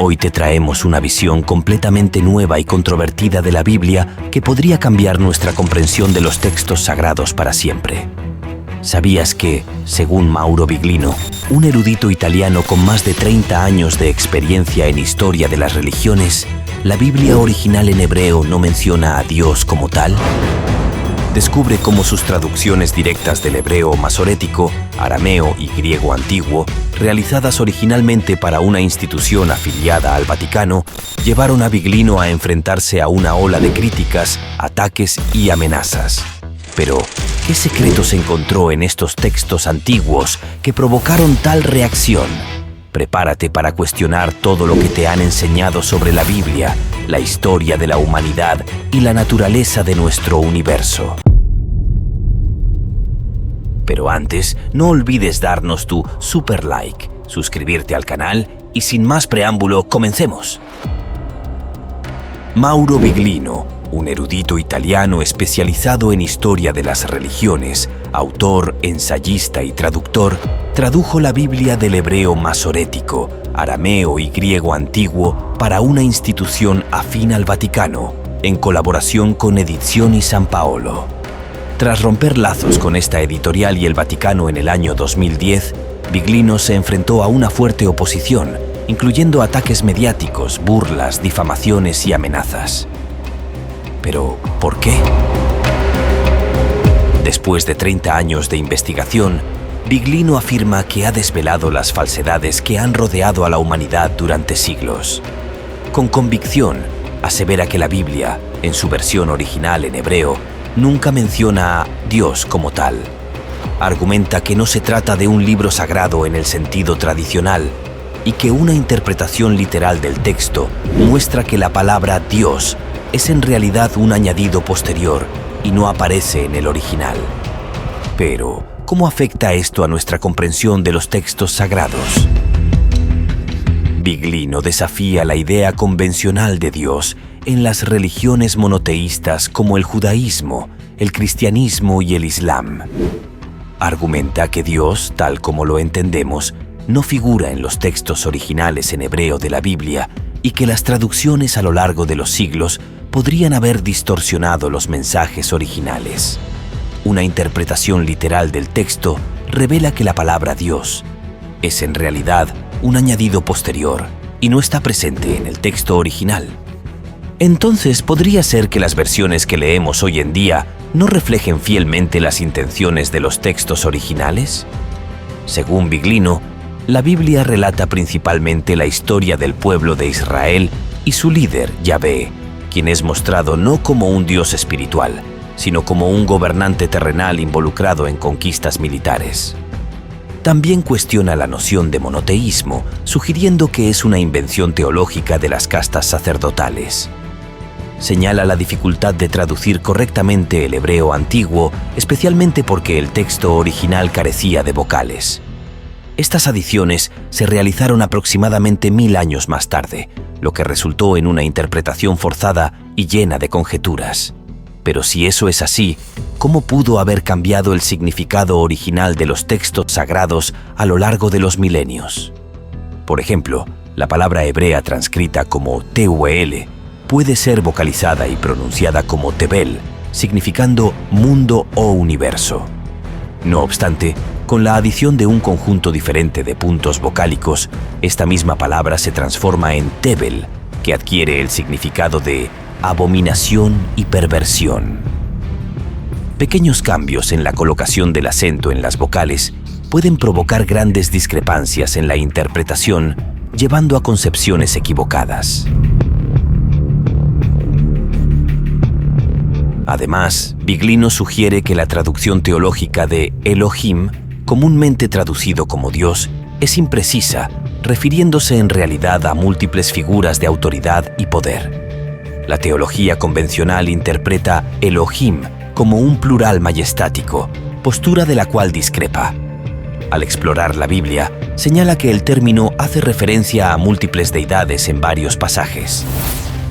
Hoy te traemos una visión completamente nueva y controvertida de la Biblia que podría cambiar nuestra comprensión de los textos sagrados para siempre. ¿Sabías que, según Mauro Biglino, un erudito italiano con más de 30 años de experiencia en historia de las religiones, la Biblia original en hebreo no menciona a Dios como tal? Descubre cómo sus traducciones directas del hebreo masorético, arameo y griego antiguo, realizadas originalmente para una institución afiliada al Vaticano, llevaron a Biglino a enfrentarse a una ola de críticas, ataques y amenazas. Pero, ¿qué secretos encontró en estos textos antiguos que provocaron tal reacción? Prepárate para cuestionar todo lo que te han enseñado sobre la Biblia, la historia de la humanidad y la naturaleza de nuestro universo. Pero antes, no olvides darnos tu super like, suscribirte al canal y sin más preámbulo, comencemos. Mauro Biglino, un erudito italiano especializado en historia de las religiones, autor, ensayista y traductor, tradujo la Biblia del hebreo masorético, arameo y griego antiguo para una institución afín al Vaticano, en colaboración con Edizioni San Paolo. Tras romper lazos con esta editorial y el Vaticano en el año 2010, Biglino se enfrentó a una fuerte oposición, incluyendo ataques mediáticos, burlas, difamaciones y amenazas. Pero, ¿por qué? Después de 30 años de investigación, Biglino afirma que ha desvelado las falsedades que han rodeado a la humanidad durante siglos. Con convicción, asevera que la Biblia, en su versión original en hebreo, nunca menciona a Dios como tal. Argumenta que no se trata de un libro sagrado en el sentido tradicional y que una interpretación literal del texto muestra que la palabra Dios es en realidad un añadido posterior y no aparece en el original. Pero, ¿cómo afecta esto a nuestra comprensión de los textos sagrados? Biglino desafía la idea convencional de Dios en las religiones monoteístas como el judaísmo, el cristianismo y el islam. Argumenta que Dios, tal como lo entendemos, no figura en los textos originales en hebreo de la Biblia y que las traducciones a lo largo de los siglos podrían haber distorsionado los mensajes originales. Una interpretación literal del texto revela que la palabra Dios es en realidad un añadido posterior y no está presente en el texto original. Entonces, ¿podría ser que las versiones que leemos hoy en día no reflejen fielmente las intenciones de los textos originales? Según Biglino, la Biblia relata principalmente la historia del pueblo de Israel y su líder, Yahvé, quien es mostrado no como un Dios espiritual, sino como un gobernante terrenal involucrado en conquistas militares. También cuestiona la noción de monoteísmo, sugiriendo que es una invención teológica de las castas sacerdotales. Señala la dificultad de traducir correctamente el hebreo antiguo, especialmente porque el texto original carecía de vocales. Estas adiciones se realizaron aproximadamente 1000 años más tarde, lo que resultó en una interpretación forzada y llena de conjeturas. Pero si eso es así, ¿cómo pudo haber cambiado el significado original de los textos sagrados a lo largo de los milenios? Por ejemplo, la palabra hebrea transcrita como Teuel puede ser vocalizada y pronunciada como Tebel, significando mundo o universo. No obstante, con la adición de un conjunto diferente de puntos vocálicos, esta misma palabra se transforma en Tebel, que adquiere el significado de abominación y perversión. Pequeños cambios en la colocación del acento en las vocales pueden provocar grandes discrepancias en la interpretación, llevando a concepciones equivocadas. Además, Biglino sugiere que la traducción teológica de Elohim, comúnmente traducido como Dios, es imprecisa, refiriéndose en realidad a múltiples figuras de autoridad y poder. La teología convencional interpreta Elohim como un plural majestático, postura de la cual discrepa. Al explorar la Biblia, señala que el término hace referencia a múltiples deidades en varios pasajes.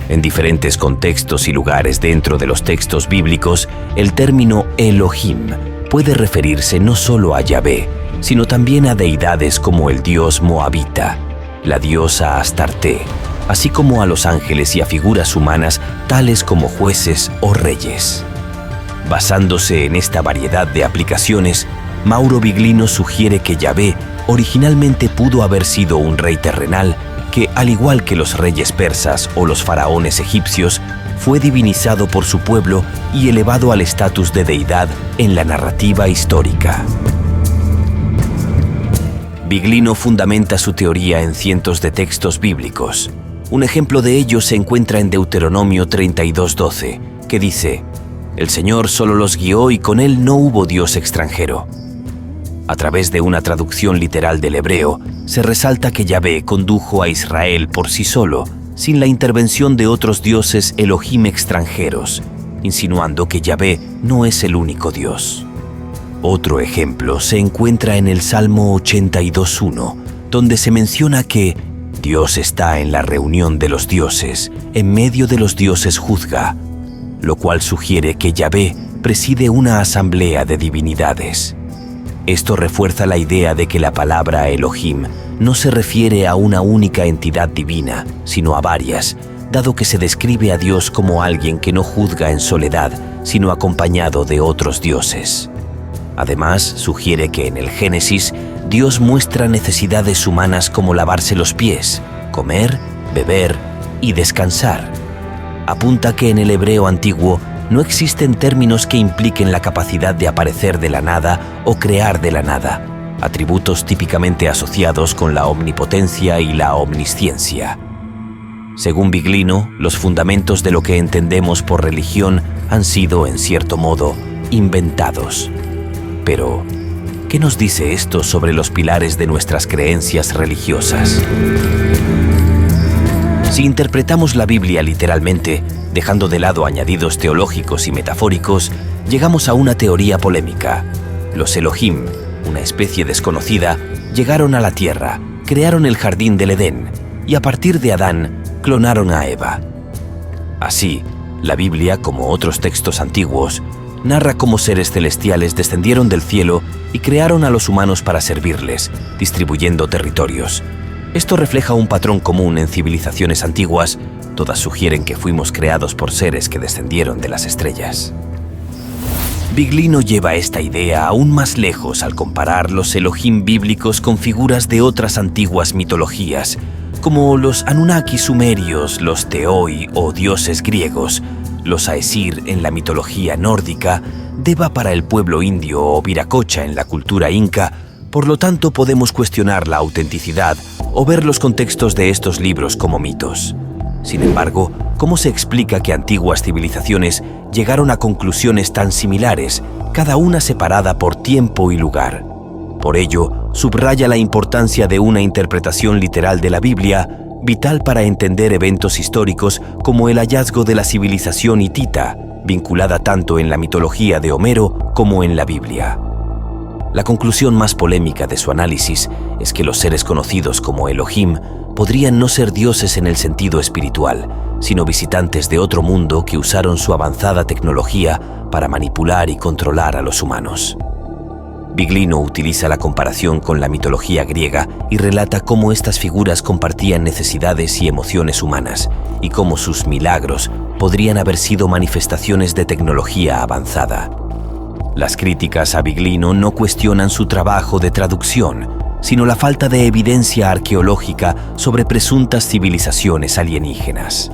En diferentes contextos y lugares dentro de los textos bíblicos, el término Elohim puede referirse no solo a Yahvé, sino también a deidades como el dios moabita, la diosa Astarte, así como a los ángeles y a figuras humanas tales como jueces o reyes. Basándose en esta variedad de aplicaciones, Mauro Biglino sugiere que Yahvé originalmente pudo haber sido un rey terrenal que, al igual que los reyes persas o los faraones egipcios, fue divinizado por su pueblo y elevado al estatus de deidad en la narrativa histórica. Biglino fundamenta su teoría en cientos de textos bíblicos. Un ejemplo de ello se encuentra en Deuteronomio 32:12, que dice: «El Señor solo los guió y con él no hubo Dios extranjero». A través de una traducción literal del hebreo, se resalta que Yahvé condujo a Israel por sí solo, sin la intervención de otros dioses Elohim extranjeros, insinuando que Yahvé no es el único Dios. Otro ejemplo se encuentra en el Salmo 82:1, donde se menciona que Dios está en la reunión de los dioses, en medio de los dioses juzga, lo cual sugiere que Yahvé preside una asamblea de divinidades. Esto refuerza la idea de que la palabra Elohim no se refiere a una única entidad divina, sino a varias, dado que se describe a Dios como alguien que no juzga en soledad, sino acompañado de otros dioses. Además, sugiere que en el Génesis, Dios muestra necesidades humanas como lavarse los pies, comer, beber y descansar. Apunta que en el hebreo antiguo no existen términos que impliquen la capacidad de aparecer de la nada o crear de la nada, atributos típicamente asociados con la omnipotencia y la omnisciencia. Según Biglino, los fundamentos de lo que entendemos por religión han sido, en cierto modo, inventados. Pero, ¿qué nos dice esto sobre los pilares de nuestras creencias religiosas? Si interpretamos la Biblia literalmente, dejando de lado añadidos teológicos y metafóricos, llegamos a una teoría polémica. Los Elohim, una especie desconocida, llegaron a la tierra, crearon el jardín del Edén y a partir de Adán, clonaron a Eva. Así, la Biblia, como otros textos antiguos, narra cómo seres celestiales descendieron del cielo y crearon a los humanos para servirles, distribuyendo territorios. Esto refleja un patrón común en civilizaciones antiguas. Todas sugieren que fuimos creados por seres que descendieron de las estrellas. Biglino lleva esta idea aún más lejos al comparar los Elohim bíblicos con figuras de otras antiguas mitologías, como los Anunnaki sumerios, los Teoi o dioses griegos, los Aesir en la mitología nórdica, Deva para el pueblo indio o Viracocha en la cultura inca. Por lo tanto, podemos cuestionar la autenticidad o ver los contextos de estos libros como mitos. Sin embargo, ¿cómo se explica que antiguas civilizaciones llegaron a conclusiones tan similares, cada una separada por tiempo y lugar? Por ello, subraya la importancia de una interpretación literal de la Biblia, vital para entender eventos históricos como el hallazgo de la civilización hitita, vinculada tanto en la mitología de Homero como en la Biblia. La conclusión más polémica de su análisis es que los seres conocidos como Elohim podrían no ser dioses en el sentido espiritual, sino visitantes de otro mundo que usaron su avanzada tecnología para manipular y controlar a los humanos. Biglino utiliza la comparación con la mitología griega y relata cómo estas figuras compartían necesidades y emociones humanas, y cómo sus milagros podrían haber sido manifestaciones de tecnología avanzada. Las críticas a Biglino no cuestionan su trabajo de traducción, sino la falta de evidencia arqueológica sobre presuntas civilizaciones alienígenas.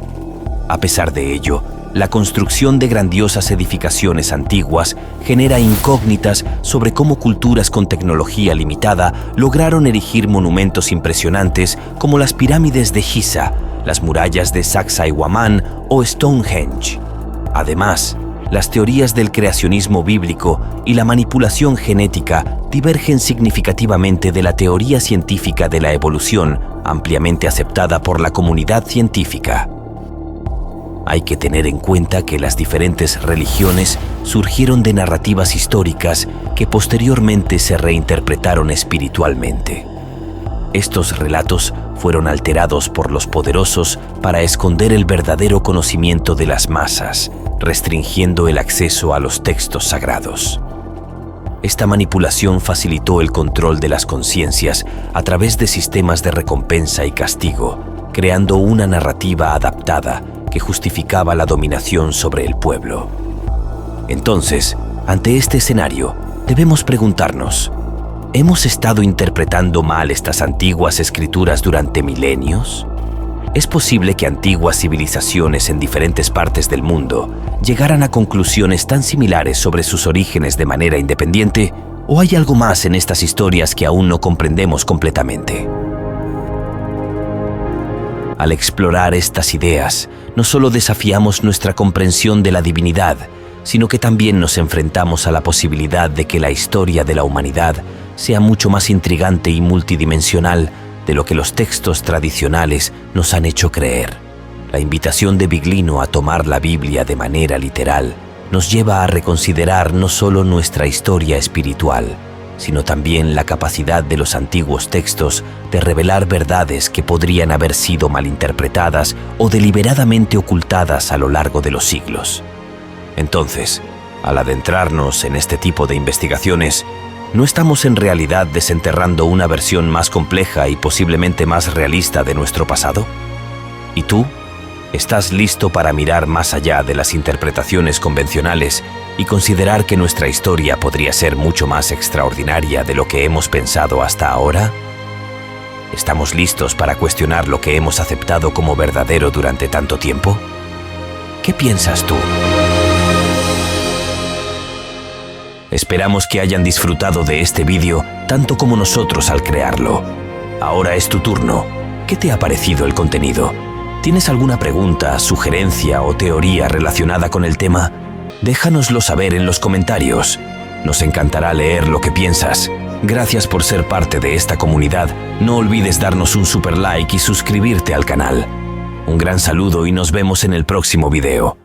A pesar de ello, la construcción de grandiosas edificaciones antiguas genera incógnitas sobre cómo culturas con tecnología limitada lograron erigir monumentos impresionantes como las pirámides de Giza, las murallas de Sacsayhuamán o Stonehenge. Además, las teorías del creacionismo bíblico y la manipulación genética divergen significativamente de la teoría científica de la evolución, ampliamente aceptada por la comunidad científica. Hay que tener en cuenta que las diferentes religiones surgieron de narrativas históricas que posteriormente se reinterpretaron espiritualmente. Estos relatos fueron alterados por los poderosos para esconder el verdadero conocimiento de las masas, restringiendo el acceso a los textos sagrados. Esta manipulación facilitó el control de las conciencias a través de sistemas de recompensa y castigo, creando una narrativa adaptada que justificaba la dominación sobre el pueblo. Entonces, ante este escenario, debemos preguntarnos, ¿hemos estado interpretando mal estas antiguas escrituras durante milenios? ¿Es posible que antiguas civilizaciones en diferentes partes del mundo llegaran a conclusiones tan similares sobre sus orígenes de manera independiente? ¿O hay algo más en estas historias que aún no comprendemos completamente? Al explorar estas ideas, no solo desafiamos nuestra comprensión de la divinidad, sino que también nos enfrentamos a la posibilidad de que la historia de la humanidad sea mucho más intrigante y multidimensional de lo que los textos tradicionales nos han hecho creer. La invitación de Biglino a tomar la Biblia de manera literal nos lleva a reconsiderar no solo nuestra historia espiritual, sino también la capacidad de los antiguos textos de revelar verdades que podrían haber sido malinterpretadas o deliberadamente ocultadas a lo largo de los siglos. Entonces, al adentrarnos en este tipo de investigaciones, ¿no estamos en realidad desenterrando una versión más compleja y posiblemente más realista de nuestro pasado? ¿Y tú? ¿Estás listo para mirar más allá de las interpretaciones convencionales y considerar que nuestra historia podría ser mucho más extraordinaria de lo que hemos pensado hasta ahora? ¿Estamos listos para cuestionar lo que hemos aceptado como verdadero durante tanto tiempo? ¿Qué piensas tú? Esperamos que hayan disfrutado de este vídeo tanto como nosotros al crearlo. Ahora es tu turno. ¿Qué te ha parecido el contenido? ¿Tienes alguna pregunta, sugerencia o teoría relacionada con el tema? Déjanoslo saber en los comentarios. Nos encantará leer lo que piensas. Gracias por ser parte de esta comunidad. No olvides darnos un super like y suscribirte al canal. Un gran saludo y nos vemos en el próximo video.